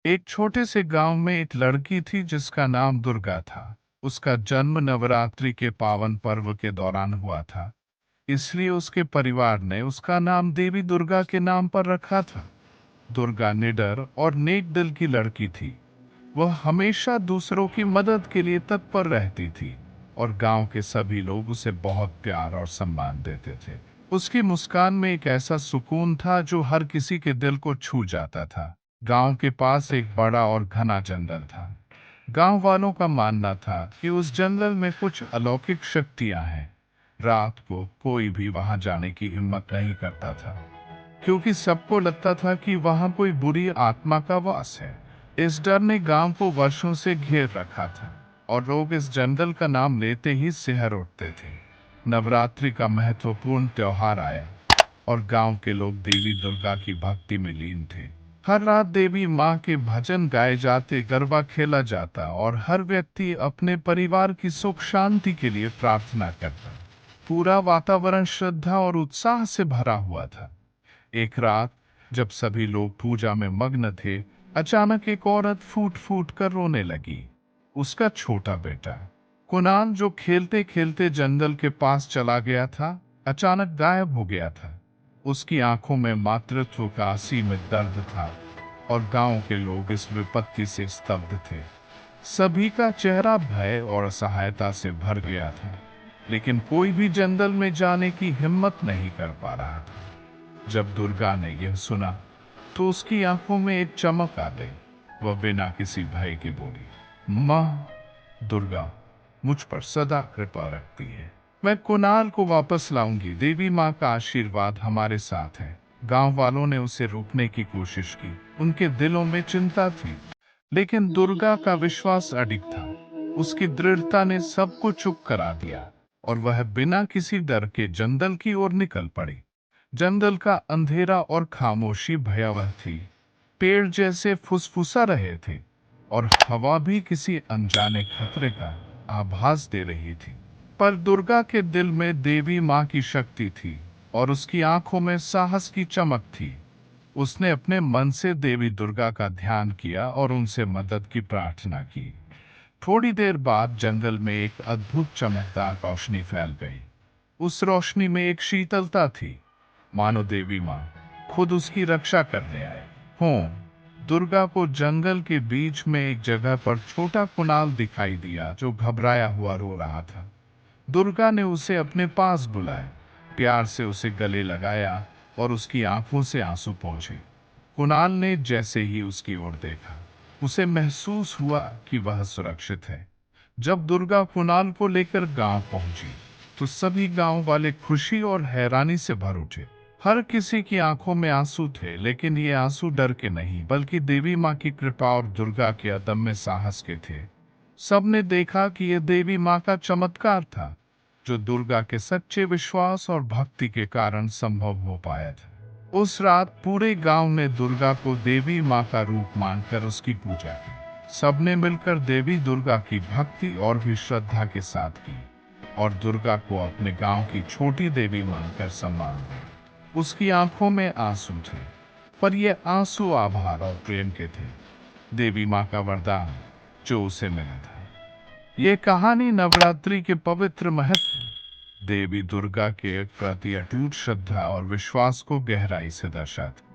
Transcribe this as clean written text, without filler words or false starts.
एक छोटे से गांव में एक लड़की थी जिसका नाम दुर्गा था। उसका जन्म नवरात्रि के पावन पर्व के दौरान हुआ था, इसलिए उसके परिवार ने उसका नाम देवी दुर्गा के नाम पर रखा था। दुर्गा निडर और नेक दिल की लड़की थी। वह हमेशा दूसरों की मदद के लिए तत्पर रहती थी और गांव के सभी लोग उसे बहुत प्यार और सम्मान देते थे। उसकी मुस्कान में एक ऐसा सुकून था जो हर किसी के दिल को छू जाता था। गांव के पास एक बड़ा और घना जंगल था। गांव वालों का मानना था कि उस जंगल में कुछ अलौकिक शक्तियां हैं। रात को कोई भी वहां जाने की हिम्मत नहीं करता था, क्योंकि सबको लगता था कि वहां कोई बुरी आत्मा का वास है। इस डर ने गांव को वर्षों से घेर रखा था और लोग इस जंगल का नाम लेते ही सिहर उठते थे। नवरात्रि का महत्वपूर्ण त्योहार आया और गांव के लोग देवी दुर्गा की भक्ति में लीन थे। हर रात देवी माँ के भजन गाए जाते, गरबा खेला जाता और हर व्यक्ति अपने परिवार की सुख शांति के लिए प्रार्थना करता। पूरा वातावरण श्रद्धा और उत्साह से भरा हुआ था। एक रात जब सभी लोग पूजा में मग्न थे, अचानक एक औरत फूट फूट कर रोने लगी। उसका छोटा बेटा कुणाल, जो खेलते खेलते जंगल के पास चला गया था, अचानक गायब हो गया था। उसकी आंखों में मातृत्व का असीमित दर्द था और गांव के लोग इस विपत्ति से स्तब्ध थे। सभी का चेहरा भय और असहायता से भर गया था, लेकिन कोई भी जंगल में जाने की हिम्मत नहीं कर पा रहा था। जब दुर्गा ने यह सुना तो उसकी आंखों में एक चमक आ गई। वह बिना किसी भय के बोली, माँ दुर्गा मुझ पर सदा कृपा रखती है। मैं कुणाल को वापस लाऊंगी। देवी माँ का आशीर्वाद हमारे साथ है। गांव वालों ने उसे रोकने की कोशिश की। उनके दिलों में चिंता थी, लेकिन दुर्गा का विश्वास अडिग था। उसकी दृढ़ता ने सबको चुप करा दिया और वह बिना किसी डर के जंगल की ओर निकल पड़ी। जंगल का अंधेरा और खामोशी भयावह थी। पेड़ जैसे फुसफुसा रहे थे और हवा भी किसी अनजाने खतरे का आभास दे रही थी। पर दुर्गा के दिल में देवी माँ की शक्ति थी और उसकी आंखों में साहस की चमक थी। उसने अपने मन से देवी दुर्गा का ध्यान किया और उनसे मदद की प्रार्थना की। थोड़ी देर बाद जंगल में एक अद्भुत चमकदार रोशनी फैल गई। उस रोशनी में एक शीतलता थी, मानो देवी माँ खुद उसकी रक्षा करने आए हों। दुर्गा को जंगल के बीच में एक जगह पर छोटा कुणाल दिखाई दिया, जो घबराया हुआ रो रहा था। दुर्गा ने उसे अपने पास बुलाया, प्यार से उसे गले लगाया और उसकी आंखों से आंसू पहुंचे। कुणाल ने जैसे ही उसकी ओर देखा, उसे महसूस हुआ कि वह सुरक्षित है। जब दुर्गा कुणाल को लेकर गांव पहुंची, तो सभी गांव वाले खुशी और हैरानी से भर उठे। हर किसी की आंखों में आंसू थे, लेकिन ये आंसू डर के नहीं, बल्कि देवी माँ की कृपा और दुर्गा के अदम्य साहस के थे। सबने देखा कि यह देवी माँ का चमत्कार था, जो दुर्गा के सच्चे विश्वास और भक्ति के कारण संभव हो पाया था। उस रात पूरे गांव ने दुर्गा को देवी माँ का रूप मानकर उसकी पूजा की। सबने मिलकर देवी दुर्गा की भक्ति और भी श्रद्धा के साथ की और दुर्गा को अपने गांव की छोटी देवी मानकर सम्मान दिया। उसकी आंखों में आंसू थे, पर ये आंसू आभार और प्रेम के थे, देवी माँ का वरदान जो उसे मिला था। ये कहानी नवरात्रि के पवित्र महत्व, देवी दुर्गा के प्रति अटूट श्रद्धा और विश्वास को गहराई से दर्शाती।